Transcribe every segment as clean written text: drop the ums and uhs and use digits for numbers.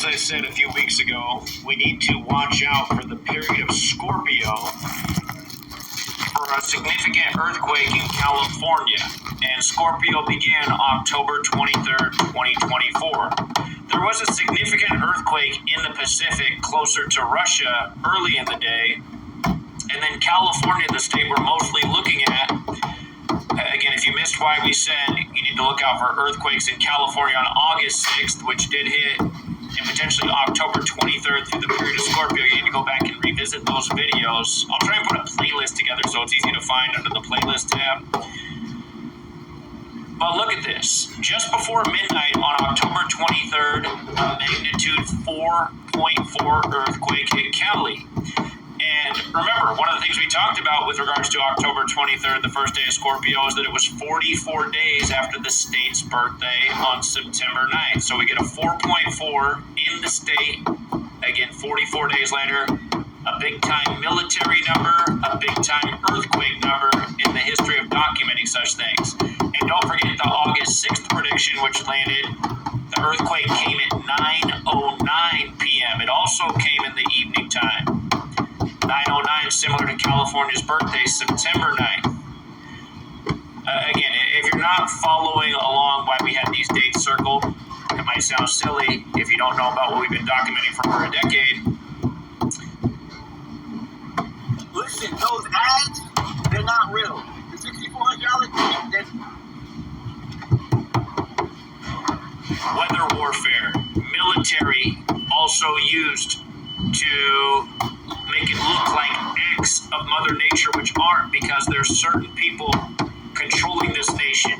as I said a few weeks ago, we need to watch out for the period of Scorpio for a significant earthquake in California. And Scorpio began October 23rd, 2024. There was a significant earthquake in the Pacific closer to Russia early in the day. And then California, the state we're mostly looking at, again, if you missed why we said you need to look out for earthquakes in California on August 6th, which did hit, and potentially October 23rd through the period of Scorpio, you need to go back and revisit those videos. I'll try and put a playlist together so it's easy to find under the playlist tab. But look at this. Just before midnight on October 23rd, a magnitude 4.4 earthquake hit Cali. And remember, one of the things we talked about with regards to October 23rd, the first day of Scorpio, is that it was 44 days after the state's birthday on September 9th. So we get a 4.4 in the state. Again, 44 days later, a big-time military number, a big-time earthquake number in the history of documenting such things. And don't forget the August 6th prediction, which landed, the earthquake came at 9:09 p.m. It also came in the evening time. 9:09, similar to California's birthday, September 9th. Again, if you're not following along why we had these dates circled, it might sound silly if you don't know about what we've been documenting for over a decade. Listen, those ads, they're not real. The $6,400 thing, weather warfare, military also used to make it look like acts of Mother Nature, which aren't, because there's certain people controlling this nation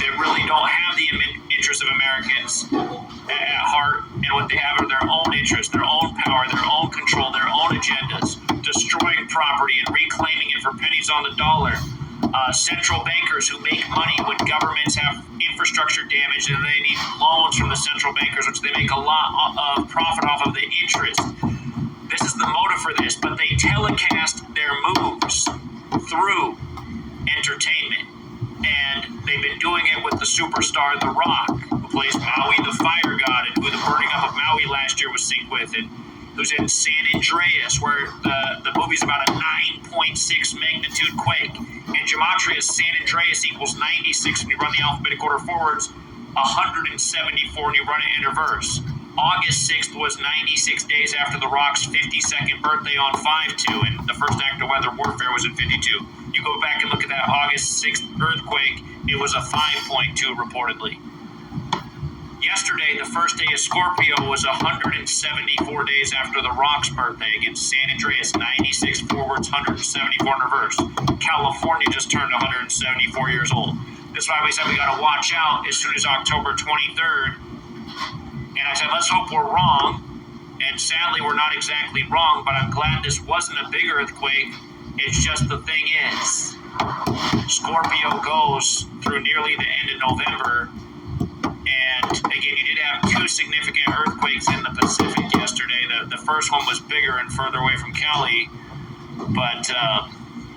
that really don't have the interests of Americans at heart, and what they have are their own interests, their own power, their own control, their own agendas, destroying property and reclaiming it for pennies on the dollar. Central bankers who make money when governments have infrastructure damage and they need loans from the central bankers, which they make a lot of profit off of the interest. This is the motive for this, but they telecast their moves through entertainment. And they've been doing it with the superstar The Rock, who plays Maui the Fire God, and who the burning up of Maui last year was synced with, and who's in San Andreas, where the movie's about a 9.6 magnitude quake. And gematria, San Andreas equals 96 when you run the alphabetic order forwards, 174 when you run it in reverse. August 6th was 96 days after The Rock's 52nd birthday on 5/2, and the first act of weather warfare was in 52. You go back and look at that August 6th earthquake, it was a 5.2 reportedly. Yesterday, the first day of Scorpio, was 174 days after The Rock's birthday. Against San Andreas, 96 forwards, 174 in reverse. California just turned 174 years old. That's why we said we got to watch out as soon as October 23rd. And I said, let's hope we're wrong. And sadly, we're not exactly wrong, but I'm glad this wasn't a big earthquake. It's just the thing is, Scorpio goes through nearly the end of November. And again, you did have two significant earthquakes in the Pacific yesterday. The first one was bigger and further away from Cali. But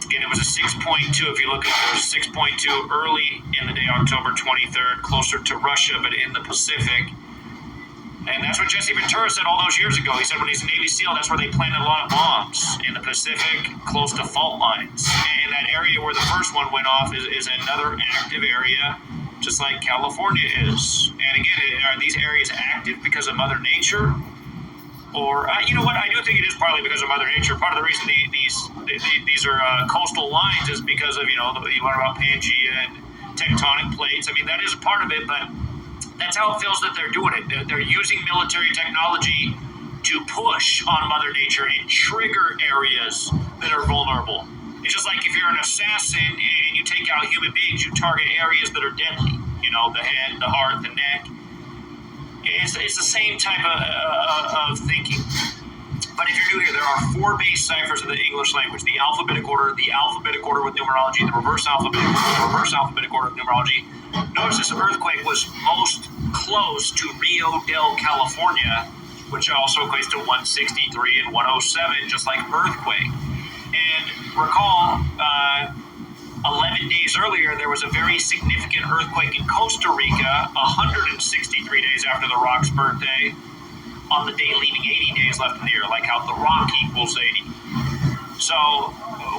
again, it was a 6.2. If you look at it, it was 6.2 early in the day, October 23rd, closer to Russia, but in the Pacific. And that's what Jesse Ventura said all those years ago. He said when he's a Navy SEAL, that's where they planted a lot of bombs, in the Pacific, close to fault lines. And that area where the first one went off is another active area, just like California is. And again, are these areas active because of Mother Nature? Or, you know what, I do think it is partly because of Mother Nature. Part of the reason these are coastal lines is because of, you learn about Pangea and tectonic plates. I mean, that is a part of it, but that's how it feels that they're doing it. They're using military technology to push on Mother Nature and trigger areas that are vulnerable. It's just like if you're an assassin and you take out human beings, you target areas that are deadly. The head, the heart, the neck. It's the same type of thinking. But if you're new here, there are 4 base ciphers of the English language: the alphabetic order with numerology, the reverse alphabetic order with numerology. Notice this earthquake was most close to Rio del California, which also equates to 163 and 107, just like earthquake. And recall, 11 days earlier, there was a very significant earthquake in Costa Rica, 163 days after The Rock's birthday. on the day leaving 80 days left in the year, like how the Rock equals 80. So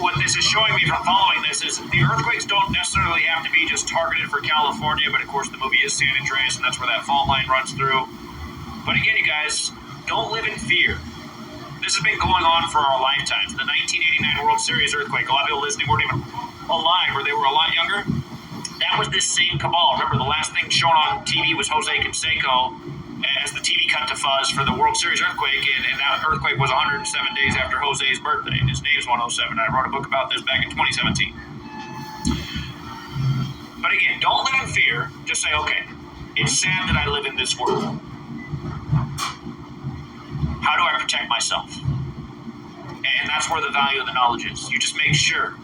what this is showing me from following this is the earthquakes don't necessarily have to be just targeted for California, but of course the movie is San Andreas, and that's where that fault line runs through. But again, you guys, don't live in fear. This has been going on for our lifetimes. The 1989 World Series earthquake, a lot of people listening weren't even alive, or they were a lot younger. That was this same cabal. Remember, the last thing shown on TV was Jose Canseco as the TV cut to fuzz for the World Series earthquake, and that earthquake was 107 days after Jose's birthday. His name's 107. I wrote a book about this back in 2017. But again, don't live in fear. Just say, okay, it's sad that I live in this world. How do I protect myself? And that's where the value of the knowledge is. You just make sure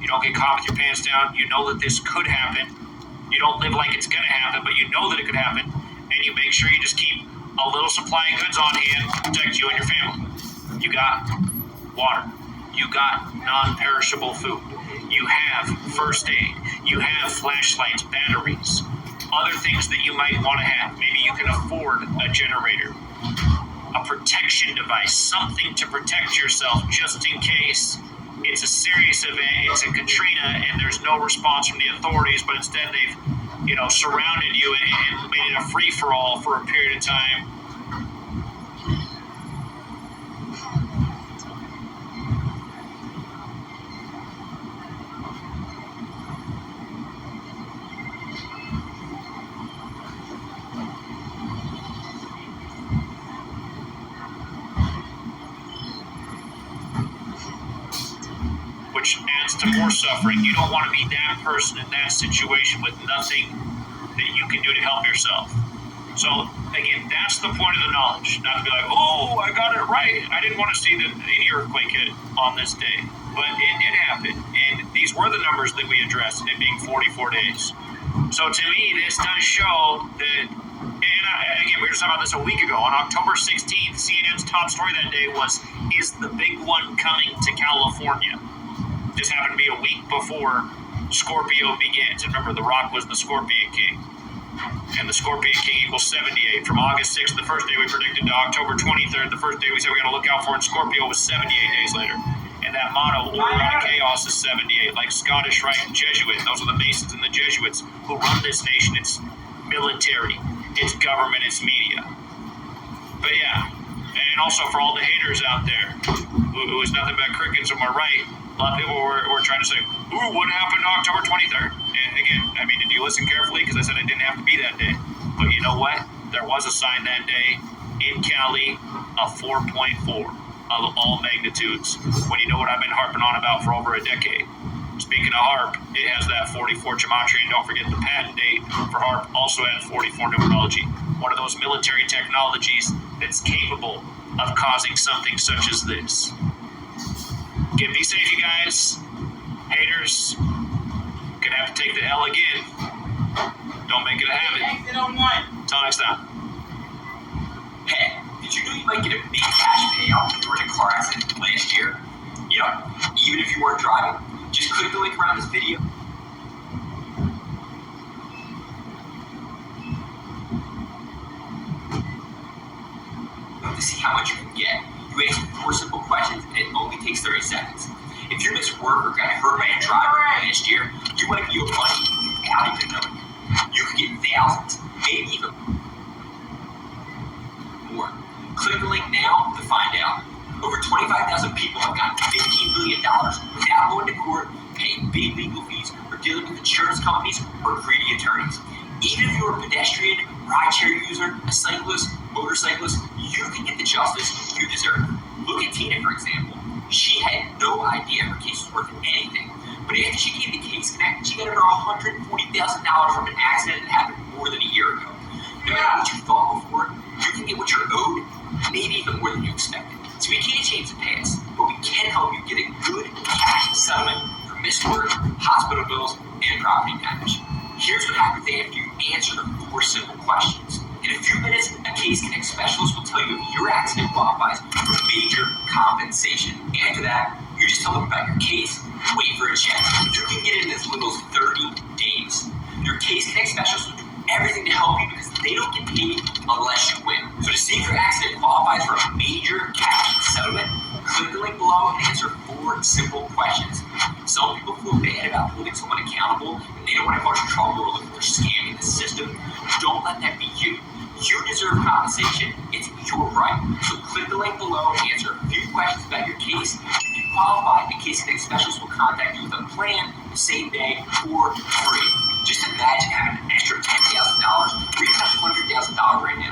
you don't get caught with your pants down. You know that this could happen. You don't live like it's going to happen, but you know that it could happen. And you make sure you just keep a little supply of goods on hand to protect you and your family. You got water. You got non-perishable food. You have first aid. You have flashlights, batteries, other things that you might want to have. Maybe you can afford a generator, a protection device, something to protect yourself just in case it's a serious event, it's a Katrina, and there's no response from the authorities, but instead they've, surrounded you and made it a free-for-all for a period of time. Which adds to more suffering. You don't want to be that person in that situation with nothing that you can do to help yourself. So, again, that's the point of the knowledge. Not to be like, oh, I got it right. I didn't want to see the earthquake hit on this day. But it did happen. And these were the numbers that we addressed, it being 44 days. So, to me, this does show that, and again, we were just talking about this a week ago. On October 16th, CNN's top story that day was, is the big one coming to California? Just happened to be a week before Scorpio begins. And remember, the Rock was the Scorpion King. And the Scorpion King equals 78. From August 6th, the first day we predicted, to October 23rd, the first day we said we got to look out for in Scorpio, was 78 days later. And that motto, order out of chaos, is 78. Like Scottish Rite and Jesuit. Those are the Masons and the Jesuits who run this nation. It's military, it's government, it's media. But yeah, and also for all the haters out there, who is nothing but crickets on my right, a lot of people were trying to say, ooh, what happened October 23rd? And again, I mean, did you listen carefully? Because I said it didn't have to be that day. But you know what? There was a sign that day in Cali, a 4.4 of all magnitudes. When you know what I've been harping on about for over a decade. Speaking of HARP, it has that 44 gematria, and don't forget the patent date for HARP also has 44 numerology. One of those military technologies that's capable of causing something such as this. Again, be safe, you guys. Haters, gonna have to take the L again. Don't make it a habit. Until next time. Hey, did you know you might get a big cash payout if you were in a car accident last year? Yep, even if you weren't driving. Just click the link around this video. To see how much you can get, you ask 4 simple questions and it only takes 30 seconds. If you missed work or got hurt by a driver last year, you might be owed money without even knowing. You could get thousands, maybe even more. Click the link now to find out. Over 25,000 people have gotten $15 million without going to court, paying big legal fees, or dealing with insurance companies or greedy attorneys. Even if you're a pedestrian, rideshare user, a cyclist, motorcyclist, you can get the justice you deserve. Look at Tina, for example. She had no idea her case was worth anything. But after she came to Case Connect, she got over $140,000 from an accident that happened more than a year ago. No matter what you thought before, you can get what you're owed, maybe even more than you expected. So we can't change the past, but we can help you get a good cash settlement for missed work, hospital bills, and property damage. Here's what happens after you answer the 4 simple questions. In a few minutes, a Case Connect specialist will tell you if your accident qualifies for major compensation. After that, you just tell them about your case, wait for a check. You can get it in as little as 30 days. Your Case Connect specialist will do everything to help you because they don't get paid unless you win. So to see if your accident qualifies for a major cash settlement, click the link below and answer 4 simple questions. Some people feel bad about holding someone accountable and they don't want to cause trouble or look like they're scamming the system. Don't let that be you. You deserve compensation. It's your right. So click the link below and answer a few questions about your case. If you qualify, the case executive specialist will contact you with a plan the same day for free. Just imagine having an extra $10,000 or even $100,000 right now.